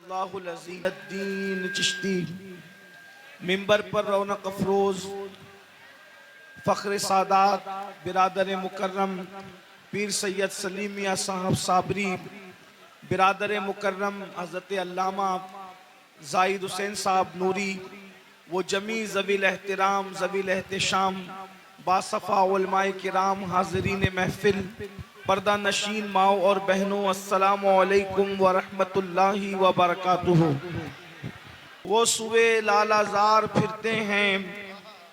اللہ العظیم الدین چشتی منبر پر رونق افروز فخر سادات برادر مکرم پیر سید سلیم میاں صاحب صابری، برادر مکرم حضرت علامہ زاہد حسین صاحب نوری، وہ جمیع ذوی الاحترام ذوی الاحتشام باصفا علماء کرام، حاضرین محفل، پردہ نشین ماؤں اور بہنوں، السلام علیکم ورحمت اللہ وبرکاتہ۔ وہ سوئے لالا زار پھرتے ہیں،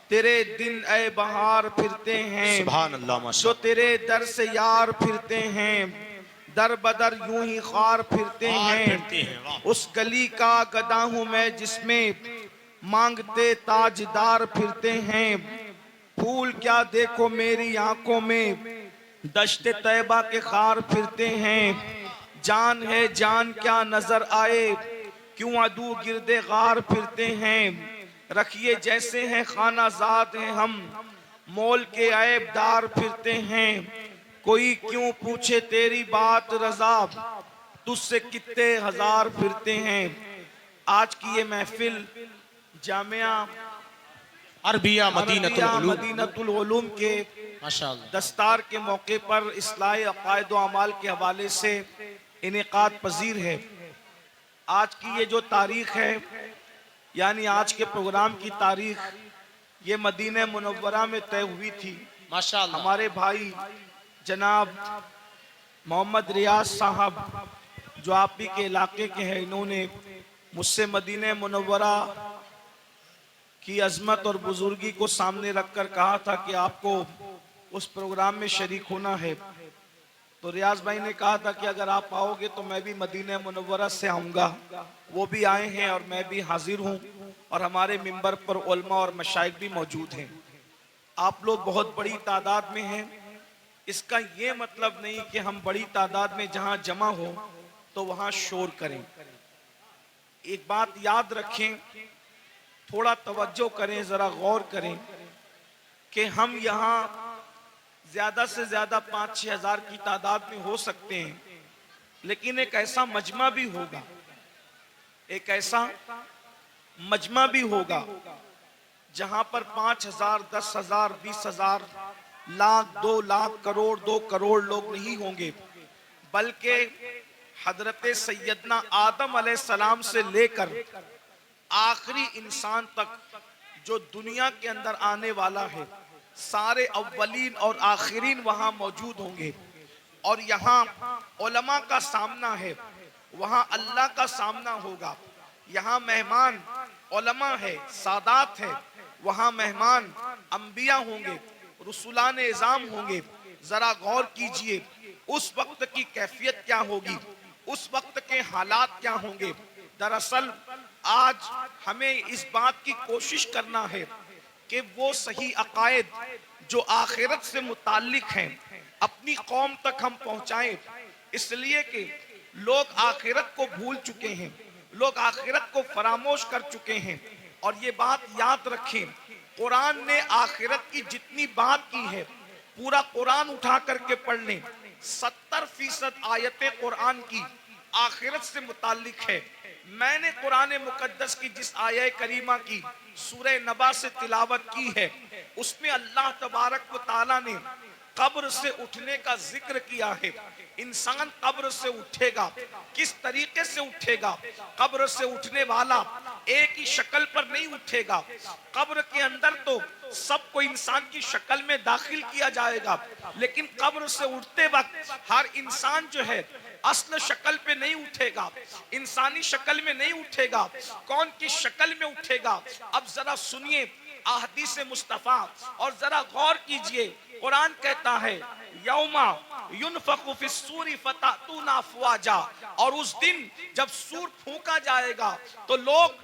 تیرے دن اے بہار پھرتے ہیں، سبحان اللہ ماشاء جو اللہ۔ تیرے در سے یار پھرتے ہیں، در بدر یوں ہی خار پھرتے ہیں۔ اس گلی کا گدا ہوں میں جس میں مانگتے تاجدار پھرتے ہیں۔ پھول کیا دیکھو میری آنکھوں میں، دشت طیبہ کے خار پھرتے ہیں۔ جان ہے جان کیا نظر آئے، کیوں عدو گرد غار پھرتے ہیں۔ رکھیے جیسے ہیں خانہ زاد ہیں ہم، مول کے عیب دار پھرتے ہیں۔ کوئی کیوں پوچھے تیری بات رضا، تجھ سے کتے ہزار پھرتے ہیں۔ آج کی یہ محفل جامعہ عربیہ مدینہ العلوم مدینۃ العلوم کے ماشاءاللہ۔ دستار کے موقع پر اصلاح عقائد و اعمال کے حوالے سے انعقاد پذیر ہے۔ آج کی یہ جو تاریخ ہے، یعنی آج کے پروگرام کی تاریخ، یہ مدینہ منورہ میں طے ہوئی تھی۔ ماشاءاللہ۔ ہمارے بھائی جناب محمد ریاض صاحب جو آپ ہی کے علاقے کے ہیں، انہوں نے مجھ سے مدینہ منورہ کی عظمت اور بزرگی کو سامنے رکھ کر کہا تھا کہ آپ کو اس پروگرام میں شریک ہونا ہے۔ تو ریاض بھائی نے کہا تھا کہ اگر آپ آؤ گے تو میں بھی مدینہ منورہ سے آؤں گا۔ وہ بھی آئے ہیں اور میں بھی حاضر ہوں، اور ہمارے منبر پر علماء اور مشائخ بھی موجود ہیں۔ آپ لوگ بہت بڑی تعداد میں ہیں، اس کا یہ مطلب نہیں کہ ہم بڑی تعداد میں جہاں جمع ہو تو وہاں شور کریں۔ ایک بات یاد رکھیں، تھوڑا توجہ کریں، ذرا غور کریں کہ ہم یہاں زیادہ سے زیادہ 5-6 ہزار کی تعداد میں ہو سکتے ہیں، لیکن ایک ایسا مجمع بھی ہوگا، ایک ایسا مجمع بھی ہوگا جہاں پر 5,000 10,000 20,000 لاکھ 2 لاکھ کروڑ 2 کروڑ لوگ نہیں ہوں گے، بلکہ حضرت سیدنا آدم علیہ السلام سے لے کر آخری انسان تک جو دنیا کے اندر آنے والا ہے، سارے اولین اور آخرین وہاں موجود ہوں گے۔ اور یہاں علماء کا سامنا ہے، وہاں اللہ کا سامنا ہوگا۔ یہاں مہمان علماء ہے، سادات ہے، وہاں مہمان انبیاء ہوں گے، رسولان اعظام ہوں گے۔ ذرا غور کیجئے اس وقت کی کیفیت کیا ہوگی، اس وقت کے حالات کیا ہوں گے۔ دراصل آج ہمیں اس بات کی کوشش کرنا ہے کہ وہ صحیح عقائد جو آخرت سے متعلق ہیں اپنی قوم تک ہم پہنچائیں، اس لیے کہ لوگ آخرت کو بھول چکے ہیں، لوگ آخرت کو فراموش کر چکے ہیں۔ اور یہ بات یاد رکھیں، قرآن نے آخرت کی جتنی بات کی ہے، پورا قرآن اٹھا کر کے پڑھ لیں، 70% آیتیں قرآن کی آخرت سے متعلق ہے۔ میں نے قرآن مقدس کی جس آیہ کریمہ کی سورہ نبا سے تلاوت کی ہے، اس میں اللہ تبارک و تعالیٰ نے قبر سے اٹھنے کا ذکر کیا ہے۔ انسان قبر سے اٹھے گا، کس طریقے سے اٹھے گا؟ قبر سے اٹھنے والا ایک ہی شکل پر نہیں اٹھے گا۔ قبر کے اندر تو سب کو انسان کی شکل میں داخل کیا جائے گا، لیکن قبر سے اٹھتے وقت ہر انسان جو ہے اصل شکل پہ نہیں اٹھے گا، انسانی شکل میں نہیں اٹھے گا۔ کون کی شکل میں اٹھے گا؟ اب ذرا سنیے احادیث مصطفیٰ اور ذرا غور کیجئے۔ قرآن کہتا ہے یوم ینفخ فی الصور فتأتون افواجا، اور اس دن جب سور پھونکا جائے گا تو لوگ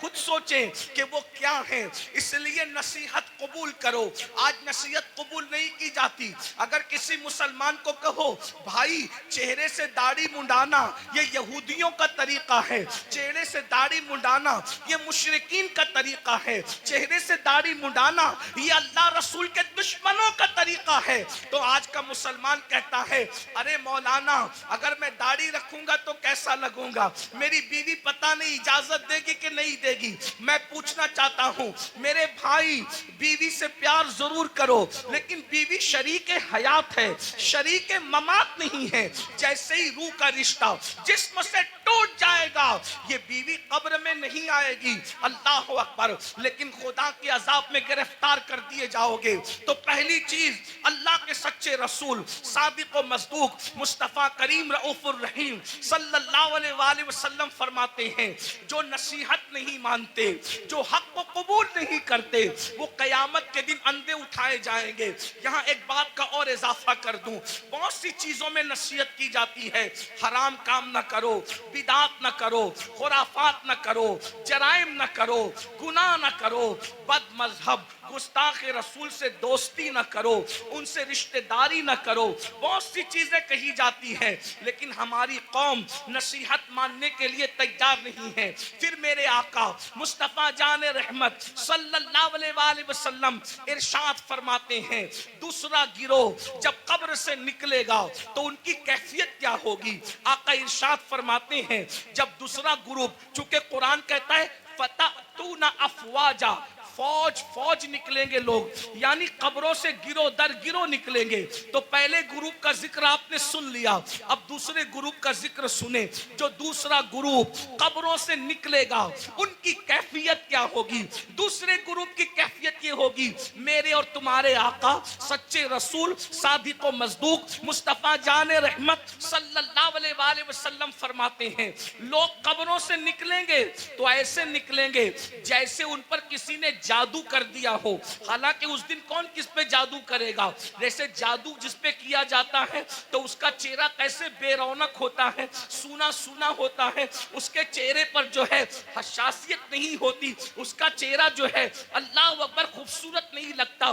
خود سوچیں کہ وہ کیا ہیں. اس لیے نصیحت قبول کرو. آج نصیحت قبول نہیں کی جاتی. اگر کسی مسلمان کو کہو بھائی چہرے سے داڑھی منڈانا یہ یہودیوں کا طریقہ ہے, چہرے سے داڑھی منڈانا یہ مشرکین کا طریقہ ہے, چہرے سے داڑھی منڈانا یہ اللہ رسول کے دشمنوں کا طریقہ ہے, تو آج کا مسلمان کہتا ہے ارے مولانا اگر میں داڑھی رکھوں گا تو کیسا لگوں گا, میری بیوی پتہ نہیں اجازت دے گی کہ نہیں دے گی. میں پوچھنا چاہتا ہوں میرے بھائی, بیوی سے پیار ضرور کرو لیکن بیوی شریک حیات ہے, شریک ممات نہیں ہے. جیسے ہی روح کا رشتہ جسم سے ٹوٹ جائے گا یہ بیوی قبر میں نہیں آئے گی. اللہ اکبر. لیکن خدا کے عذاب میں گرفتار کر دیے جاؤ گے. تو پہلی چیز اللہ کے سچے رسول صادق و مصدوق مصطفیٰ کریم رؤوف الرحیم صلی اللہ علیہ وآلہ وسلم فرماتے ہیں جو نصیحت نہیں مانتے, جو حق کو قبول نہیں کرتے, وہ قیامت کے دن اندھے اٹھائے جائیں گے. یہاں ایک بات کا اور اضافہ کر دوں, بہت سی چیزوں میں نصیحت کی جاتی ہے, حرام کام نہ کرو, بدعات نہ کرو, خرافات نہ کرو, جرائم نہ کرو, گناہ نہ کرو, بد مذہب گستاخ رسول سے دوستی نہ کرو, ان سے رشتہ داری نہ کرو, بہت سی چیزیں کہی جاتی ہیں لیکن ہماری قوم نصیحت ماننے کے لیے تیار نہیں ہے. پھر میرے آقا مصطفیٰ جان رحمت صلی اللہ علیہ وآلہ وسلم ارشاد فرماتے ہیں دوسرا گروہ جب قبر سے نکلے گا تو ان کی کیفیت کیا ہوگی. آقا ارشاد فرماتے ہیں جب دوسرا گروپ, چونکہ قرآن کہتا ہے فَتَأْتُونَ أَفْوَاجًا, فوج نکلیں گے لوگ, یعنی قبروں سے گروہ در گروہ نکلیں گے. تو پہلے گروپ کا ذکر آپ نے سن لیا, اب دوسرے گروپ کا ذکر سنیں. جو دوسرا گروپ قبروں سے نکلے گا ان کی کیفیت کیا ہوگی. دوسرے گروپ کی کیفیت یہ ہوگی, میرے اور تمہارے آقا سچے رسول صادق و مصدوق مصطفیٰ جان رحمت صلی اللہ علیہ وآلہ وسلم فرماتے ہیں لوگ قبروں سے نکلیں گے تو ایسے نکلیں گے جیسے ان پر کسی نے جادو کر دیا ہو. حالانکہ اس دن کون کس پہ جادو کرے گا. جیسے جادو جس پہ کیا جاتا ہے تو اس کا چہرہ کیسے بے رونق ہوتا ہے, سونا سونا ہوتا ہے, اس کے چہرے پر جو ہے حساسیت نہیں ہوتی, اس کا چہرہ جو ہے اللہ اکبر خوبصورت نہیں لگتا.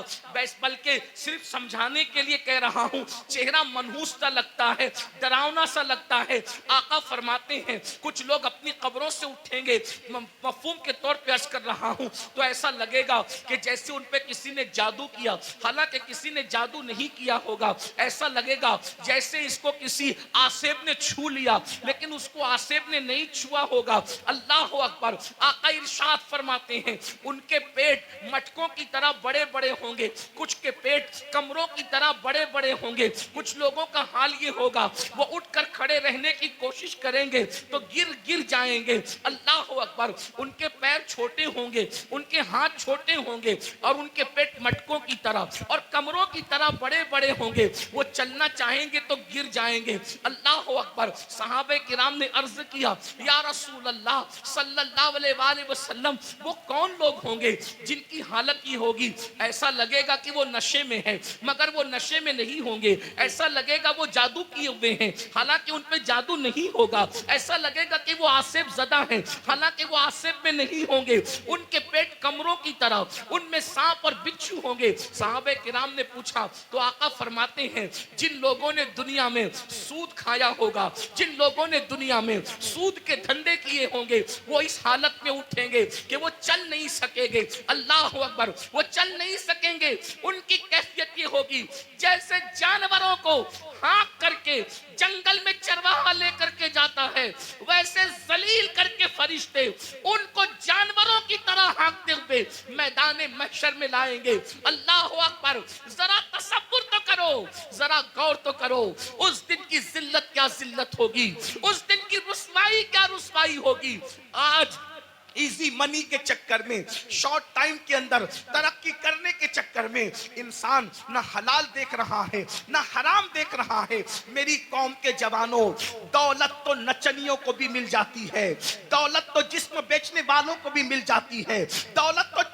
بلکہ صرف سمجھانے کے لیے کہہ رہا ہوں, چہرہ منحوس سا لگتا ہے, ڈراؤنا سا لگتا ہے. آقا فرماتے ہیں کچھ لوگ اپنی قبروں سے اٹھیں گے, مفہوم کے طور پہ عرض کر رہا ہوں, تو ایسا لگے گا کہ جیسے ان پہ کسی نے جادو کیا, حالانکہ کسی نے جادو نہیں کیا ہوگا. ایسا لگے گا جیسے اس کو کسی آسیب نے چھو لیا لیکن اس کو آسیب نے نہیں چھوا ہوگا. اللہ اکبر. آقا ارشاد فرماتے ہیں ان کے پیٹ مٹکوں کی طرح بڑے بڑے ہوں گے, کچھ کے پیٹ کمروں کی طرح بڑے بڑے ہوں گے. کچھ لوگوں کا حال یہ ہوگا وہ اٹھ کر کھڑے رہنے کی کوشش کریں گے تو گر جائیں گے. اللہ اکبر. ان کے پیر چھوٹے ہوں گے, ان کے ہاتھ چھوٹے ہوں گے اور ان کے پیٹ مٹکوں کی طرح اور کمروں کی طرح بڑے بڑے ہوں گے. وہ چلنا چاہیں گے تو گر جائیں گے. اللہ اکبر. صحابہ کرام نے عرض کیا یا رسول اللہ صلی اللہ علیہ وآلہ وسلم وہ کون لوگ ہوں گے جن کی حالت یہ ہوگی, ایسا لگے گا کہ وہ نشے میں ہے مگر وہ نشے میں نہیں ہوں گے. ایسا لگے گا وہ جادو کیے ہوئے ہیں حالانکہ ان پہ جادو نہیں ہوگا. ایسا لگے گا کہ وہ آسیب زدہ ہیں حالانکہ وہ آسیب میں نہیں ہوں گے. ان کے پیٹ کمروں کی طرح, ان میں سانپ اور بچھو ہوں گے. صحابہ کرام نے پوچھا تو آقا فرماتے ہیں جن لوگوں نے دنیا میں سود کھایا ہوگا, جن لوگوں نے دنیا میں سود کے دھندے کیے ہوں گے وہ اس حالت میں اٹھیں گے کہ وہ چل نہیں سکیں گے. اللہ اکبر. وہ چل نہیں سکیں گے. ان کی کیفیت یہ ہوگی جیسے جانوروں کو ہانک کر کے جنگل میں چرواہا لے کر کے جاتا ہے ویسے ذلیل کر کے فرشتے ان کو جانوروں کی طرح ہانکتے ہوئے میدان محشر میں لائیں گے. اللہ اکبر. ذرا تصور تو کرو, ذرا غور تو کرو, اس دن کی ذلت کیا ذلت ہوگی, اس دن کی رسوائی کیا رسوائی ہوگی. آج ایزی منی کے چکر میں, شارٹ ٹائم کے اندر ترقی کرنے کے چکر میں انسان نہ حلال دیکھ رہا ہے نہ حرام دیکھ رہا ہے. میری قوم کے جوانوں, دولت تو نچنیوں کو بھی مل جاتی ہے, دولت تو جسم بیچنے والوں کو بھی مل جاتی ہے, دولت تو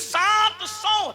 700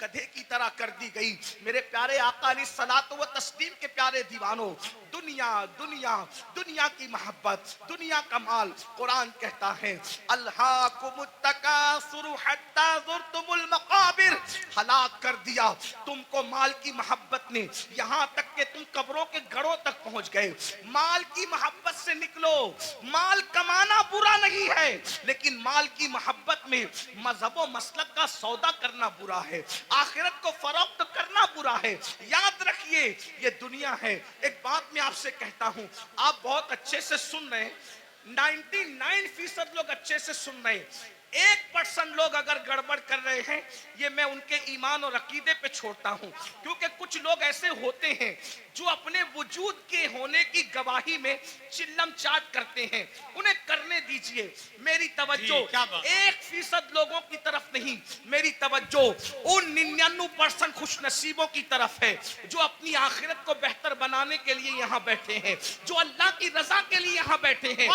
گدھے کی طرح کر دی گئی۔ میرے پیارے آقا علیہ الصلوۃ والتسلیم کے پیارے دیوانوں، دنیا دنیا دنیا کی محبت، دنیا کا مال، قرآن کہتا ہے الہاکم التکاثر حتی زرتم المقابر، ہلاک کر دیا تم کو مال کی محبت نے، یہاں تک کہ تم قبروں کے گڑھوں تک پہنچ گئے۔ مال کی محبت سے نکلو، مال کمانا برا نہیں ہے، لیکن مال کی محبت میں مذہب و مسلک کا سودا کرنا برا ہے، آخرت کو فروخت کرنا برا ہے۔ یاد رکھیے یہ دنیا ہے۔ ایک بات میں آپ سے کہتا ہوں، آپ بہت اچھے سے سن رہے ہیں، 99% لوگ اچھے سے سن رہے ہیں، 1% لوگ اگر گڑبڑ کر رہے ہیں، یہ میں ان کے ایمان اور عقیدے پہ چھوڑتا ہوں، کیونکہ کچھ لوگ ایسے ہوتے ہیں جو اپنے وجود کے ہونے کی گواہی میں چلم چاٹ کرتے ہیں، انہیں کرنے دیجئے۔ میری توجہ 1% لوگوں کی طرف نہیں، میری توجہ ان 99% خوش نصیبوں کی طرف ہے جو اپنی آخرت کو بہتر بنانے کے لیے یہاں بیٹھے ہیں، جو اللہ کی رضا کے لیے یہاں بیٹھے ہیں۔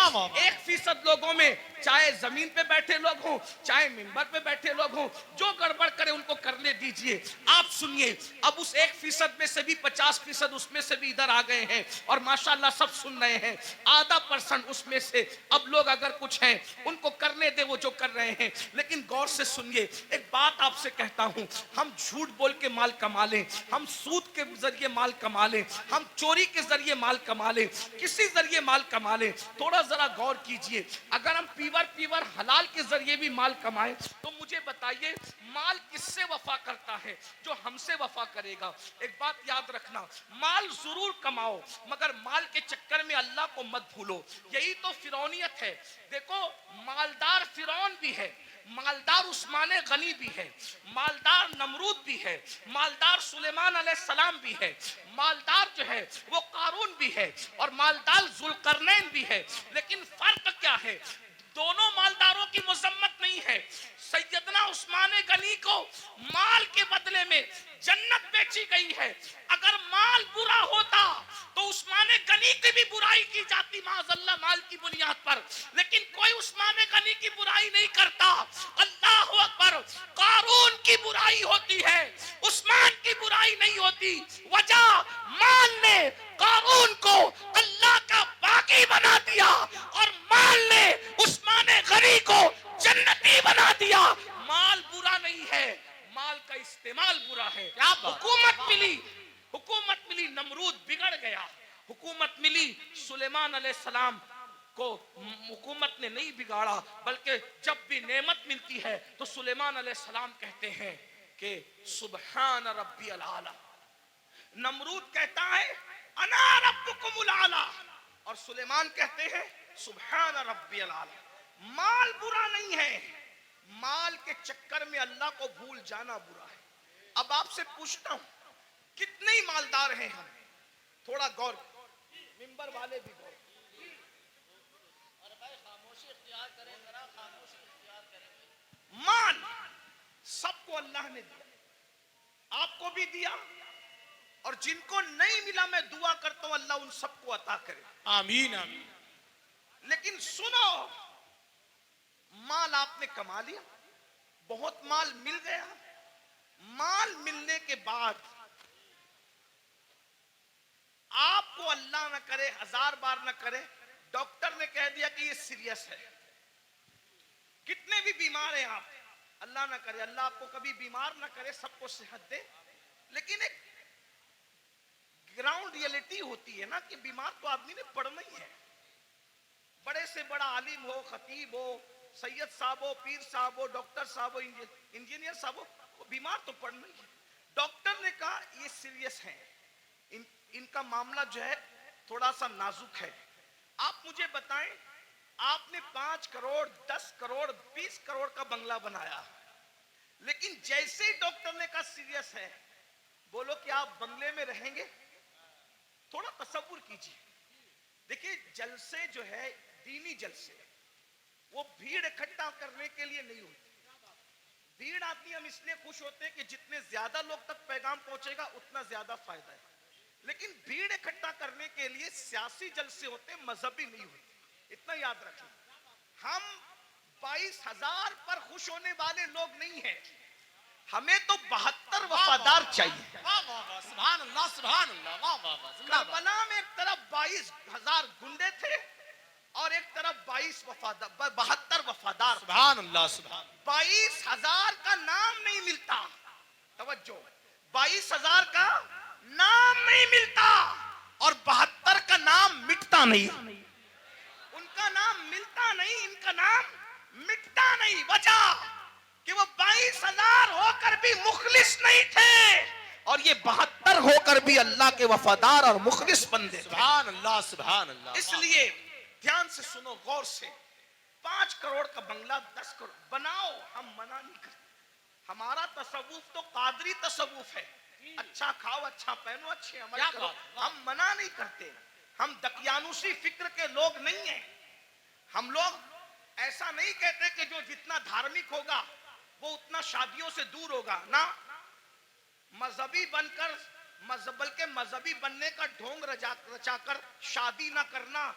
1% لوگوں میں چاہے زمین پہ بیٹھے لوگ ہوں، چاہے منبر پہ بیٹھے لوگ ہوں، جو گڑبڑ کرے ان کو کرنے دیجئے۔ آپ سنیے، اب اس 1% میں سے بھی 50% اس میں سے بھی ادھر آ گئے ہیں اور ماشاءاللہ سب سن رہے ہیں، آدھا % اس میں سے اب لوگ اگر کچھ ہیں ان کو کرنے دے وہ جو کر رہے ہیں، لیکن غور سے سنیے، ایک بات آپ سے کہتا ہوں، ہم جھوٹ بول کے مال کما لیں، ہم سود کے ذریعے مال کما لیں، ہم چوری کے ذریعے مال کما لیں، کسی ذریعے مال کما لیں، تھوڑا ذرا غور کیجئے، اگر ہم پیور حلال کے ذریعے بھی مال کمائیں تو مجھے بتائیے مال کس سے وفا کرتا ہے؟ جو ہم سے وفا کرے گا۔ ایک بات یاد رکھنا، مال ضرور کماؤ مگر مال کے چکر میں اللہ کو مت بھولو، یہی تو فرعونیت ہے۔ دیکھو مالدار فرعون بھی ہے، مالدار عثمان غنی بھی ہے، مالدار نمرود بھی ہے، مالدار سلیمان علیہ السلام بھی ہے، مالدار جو ہے وہ قارون بھی ہے اور مالدار ذوالقرنین بھی ہے، لیکن فرق کیا ہے؟ دونوں مالداروں کی مذمت نہیں ہے۔ سیدنا عثمان غنی کو مال کے بدلے میں جنت بیچی گئی ہے، اگر مال برا ہوتا تو عثمان غنی کی بھی برائی کی جاتی معاذ اللہ مال کی بنیاد پر، لیکن کوئی عثمان غنی کی برائی نہیں کرتا۔ اللہ اکبر، قارون کی برائی ہوتی ہے، عثمان کی برائی نہیں ہوتی۔ وجہ مال نے قارون کو اللہ کا باغی بنا دیا اور مال نے عثمان غنی کو جنتی بنا دیا۔ مال برا نہیں ہے، مال کا استعمال برا ہے۔ حکومت ملی نمرود بگڑ گیا، حکومت ملی سلیمان علیہ السلام کو حکومت نے نہیں بگاڑا، بلکہ جب بھی نعمت ملتی ہے تو سلیمان علیہ السلام کہتے ہیں کہ سبحان ربی العالی، نمرود کہتا ہے انا ربکم العالی اور سلیمان کہتے ہیں سبحان ربی العالی۔ مال برا نہیں ہے، مال کے چکر میں اللہ کو بھول جانا برا ہے۔ اب آپ سے پوچھتا ہوں کتنے مالدار ہیں ہم؟ تھوڑا غور، منبر والے بھی غور، مال سب کو اللہ نے دیا، آپ کو بھی دیا، اور جن کو نہیں ملا میں دعا کرتا ہوں اللہ ان سب کو عطا کرے، آمین آمین۔ لیکن سنو، مال آپ نے کما لیا، بہت مال مل گیا، مال ملنے کے بعد آپ کو اللہ نہ کرے، 1000 بار نہ کرے، ڈاکٹر نے کہہ دیا کہ یہ سیریس ہے۔ کتنے بھی بیمار ہیں آپ، اللہ نہ کرے، اللہ آپ کو کبھی بیمار نہ کرے، سب کو صحت دے، لیکن ایک گراؤنڈ ریئلٹی ہوتی ہے نا کہ بیمار تو آدمی نے پڑنا ہی ہے، بڑے سے بڑا عالم ہو، خطیب ہو، سید صاحب ہو، پیر صاحب ہو، ڈاکٹر صاحب ہو، انجینئر صاحب ہو، وہ بیمار تو پڑنا ہی ہے۔ ڈاکٹر نے کہا یہ سیریس ہیں، ان کا معاملہ جو ہے تھوڑا سا نازک ہے۔ آپ مجھے بتائیں، آپ نے 5 کروڑ 10 کروڑ 20 کروڑ کا بنگلہ بنایا، لیکن جیسے ہی ڈاکٹر نے کہا سیریس ہے، بولو کہ آپ بنگلے میں رہیں گے؟ تھوڑا تصور کیجیے۔ دیکھیں جلسے جو ہے دینی جلسے، وہ بھیڑ اکٹھا کرنے کے لیے نہیں ہوتی، بھیڑ آتی ہم اس لیے خوش ہوتے ہیں کہ جتنے زیادہ لوگ تک پیغام پہنچے گا اتنا زیادہ فائدہ ہے، لیکن بھیڑ اکٹھا کرنے کے لیے سیاسی جلسے ہوتے ہیں، مذہبی نہیں ہوتے، اتنا یاد رکھیں۔ ہم 22,000 پر خوش ہونے والے لوگ نہیں ہیں، ہمیں تو 72 وفادار چاہیے. واہ واہ واہ سبحان اللہ سبحان اللہ واہ واہ واہ زندہ باد. کربلا میں ایک طرف 22,000 گنڈے تھے اور ایک طرف 72 وفادار. سبحان اللہ سبحان 22,000 کا نام نہیں ملتا. توجہ, 22,000 کا نام نہیں ملتا اور 72 کا نام مٹتا نہیں. ان کا نام ملتا نہیں, ان کا نام مٹتا نہیں. وجہ کہ وہ 22,000 ہو کر بھی مخلص نہیں تھے اور یہ 72 ہو کر بھی اللہ کے وفادار اور مخلص بندے تھے. سبحان اللہ سبحان اللہ. اس لیے دھیان سے سنو, غور سے. 5 کروڑ کا بنگلہ 10 کروڑ بناؤ, ہم منع نہیں کرتے. ہمارا تصوف تو قادری تصوف ہے. اچھا کھاؤ, اچھا پہنو, اچھے عمل کرو, ہم منع نہیں کرتے. ہم دقیانوسی فکر کے لوگ نہیں ہیں. ہم لوگ ایسا نہیں کہتے کہ جو جتنا دھارمک ہوگا وہ اتنا شادیوں سے دور ہوگا. نہ, مذہبی بن کر بلکہ مذہبی بننے کا ڈھونگ رچا کر شادی نہ کرنا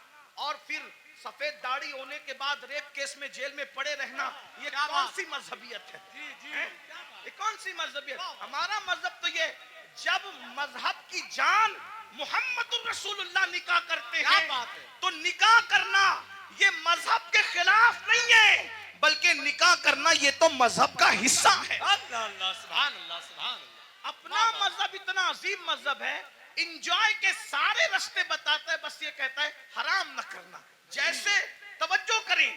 اور پھر سفید داڑھی ہونے کے بعد ریپ کیس میں جیل میں پڑے رہنا, یہ کون سی مذہبیت ہے؟ یہ کون سی مذہبیت؟ ہمارا مذہب تو یہ, جب مذہب کی جان محمد الرسول اللہ نکاح کرتے ہیں تو نکاح کرنا یہ مذہب کے خلاف نہیں ہے, بلکہ نکاح کرنا یہ تو مذہب کا حصہ ہے. اللہ سبحان اللہ سبحان اللہ. اپنا مذہب اتنا عظیم مذہب ہے, انجوائے کے سارے رستے بتاتا ہے, بس یہ کہتا ہے حرام نہ کرنا. جیسے توجہ کریں,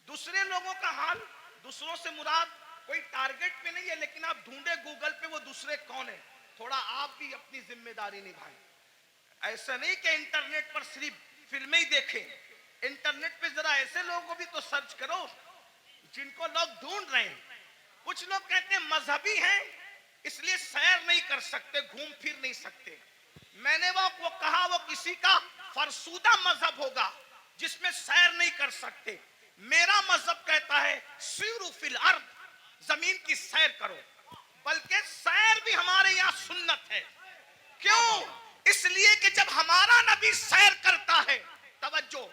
دوسرے لوگوں کا حال, دوسروں سے مراد کوئی ٹارگٹ پہ نہیں ہے, لیکن آپ ڈھونڈے گوگل پہ وہ دوسرے کون ہیں, تھوڑا آپ بھی اپنی ذمہ داری نبھائیں. ایسا نہیں کہ انٹرنیٹ پر صرف فلمیں ہی دیکھیں, انٹرنیٹ پہ ذرا ایسے لوگوں کو بھی تو سرچ کرو جن کو لوگ ڈھونڈ رہے ہیں. کچھ لوگ کہتے ہیں مذہبی ہیں اس لیے سیر نہیں کر سکتے, گھوم پھر نہیں سکتے. میں نے وہ کہا وہ کسی کا فرسودہ مذہب ہوگا جس میں سیر نہیں کر سکتے. میرا مذہب کہتا ہے سیروا فی الارض, زمین کی سیر کرو. بلکہ سیر بھی ہمارے یہاں سنت ہے. کیوں؟ اس لیے کہ جب ہمارا نبی سیر کرتا ہے, توجہ,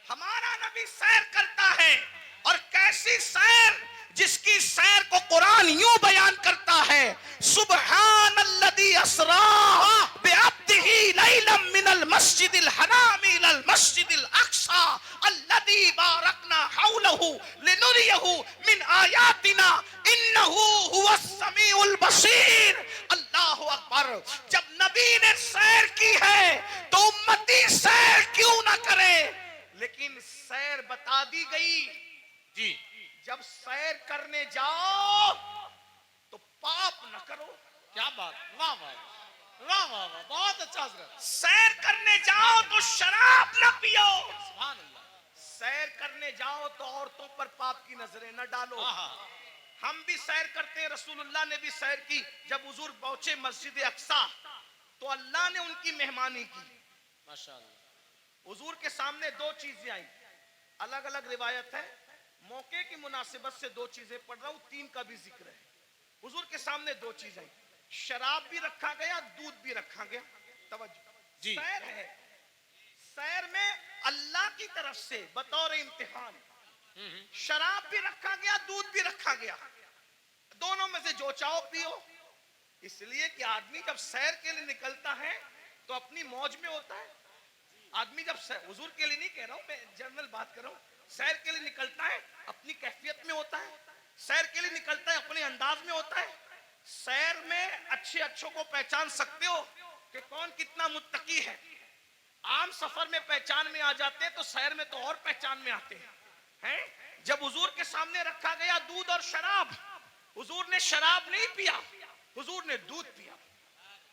ہمارا نبی سیر کرتا ہے, اور کیسی سیر, جس کی سیر کو قرآن یوں بیان کرتا ہے, سبحان الذی اسری بعبدہ لیلا من المسجد الحرام الی المسجد الاقصی الذی بارکنا حولہ لنریہ من آیاتنا انہ هو السمیع البصیر. اللہ اکبر. جب نبی نے سیر کی ہے تو امتی سیر کیوں نہ کرے؟ لیکن سیر بتا دی گئی. جی, جب سیر کرنے جاؤ تو پاپ نہ کرو. کیا بات, واہ واہ واہ واہ واہ, بہت اچھا حضرت. سیر کرنے جاؤ تو شراب نہ پیو. سبحان اللہ. سیر کرنے جاؤ تو عورتوں پر پاپ کی نظریں نہ ڈالو. ہم بھی سیر کرتے ہیں, رسول اللہ نے بھی سیر کی. جب حضور پہنچے مسجد اقصی تو اللہ نے ان کی مہمانی کی. ماشاءاللہ. حضور کے سامنے 2 چیزیں آئیں, الگ الگ روایت ہے, موقع کی مناسبت سے 2 چیزیں پڑھ رہا ہوں, 3 کا بھی ذکر ہے. حضور کے سامنے 2 چیزیں, شراب بھی رکھا گیا, دودھ بھی رکھا گیا. توجہ, جی, سیر ہے, سیر میں اللہ کی طرف سے بطور امتحان شراب بھی رکھا گیا, دودھ بھی رکھا گیا. دونوں میں سے جو چاہو پیو. اس لیے کہ آدمی جب سیر کے لیے نکلتا ہے تو اپنی موج میں ہوتا ہے. آدمی جب حضور کے لیے نہیں کہہ رہا ہوں, میں جنرل بات کر رہا ہوں, سیر کے لیے نکلتا ہے اپنی کیفیت میں ہوتا ہے, سیر کے لیے نکلتا ہے اپنے انداز میں ہوتا ہے. سیر میں اچھے اچھوں کو پہچان سکتے ہو کہ کون کتنا متقی ہے. عام سفر میں پہچان میں آ جاتے ہیں تو سیر میں تو اور پہچان میں آتے ہیں. جب حضور کے سامنے رکھا گیا دودھ اور شراب, حضور نے شراب نہیں پیا, حضور نے دودھ پیا.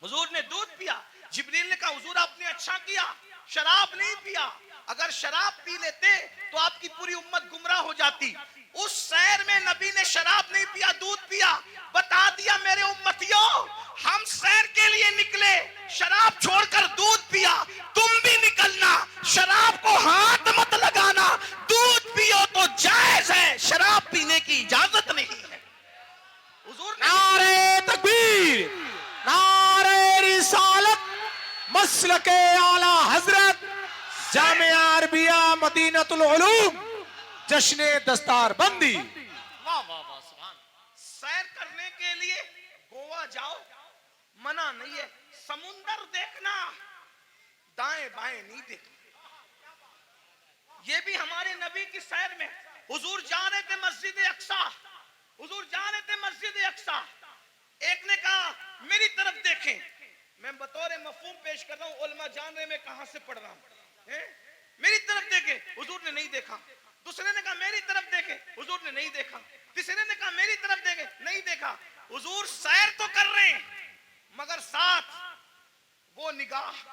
حضور نے دودھ پیا. جبریل نے کہا حضور آپ نے اچھا کیا, شراب نہیں پیا. اگر شراب پی لیتے تو آپ کی پوری امت گمراہ ہو جاتی. اس سیر میں نبی نے شراب نہیں پیا, دودھ پیا. بتا دیا میرے امتیوں, ہم سیر کے لیے نکلے, شراب چھوڑ کر دودھ پیا. تم بھی نکلنا, شراب کو ہاتھ مت لگانا, دودھ پیو تو جائز ہے, شراب پینے کی اجازت نہیں ہے. حضور نے نعرہ تکبیر, نعرہ رسالت, مسلک اعلی حضرت جامعہ عربیہ مدینۃ العلوم, جشن دستار بندی. واہ واہ واہ, سبحان. سیر کرنے جاؤ منع نہیں ہے. سمندر دیکھنا دائیں بائیں نہیں دیکھنا. یہ بھی ہمارے نبی کی سیر میں حضور جا رہے تھے مسجد اقصی. حضور جا رہے تھے مسجد اقصی. ایک نے کہا میری طرف دیکھیں. میں بطور مفہوم پیش کر رہا ہوں, علماء جان رہے میں کہاں سے پڑھ رہا ہوں. میری طرف دیکھیں, حضور نے نہیں دیکھا. دوسرے نے کہا میری طرف دیکھیں, حضور نے نہیں دیکھا. تیسرے نے کہا میری طرف دیکھیں, نہیں دیکھا. حضور سیر تو کر رہے ہیں مگر ساتھ وہ نگاہ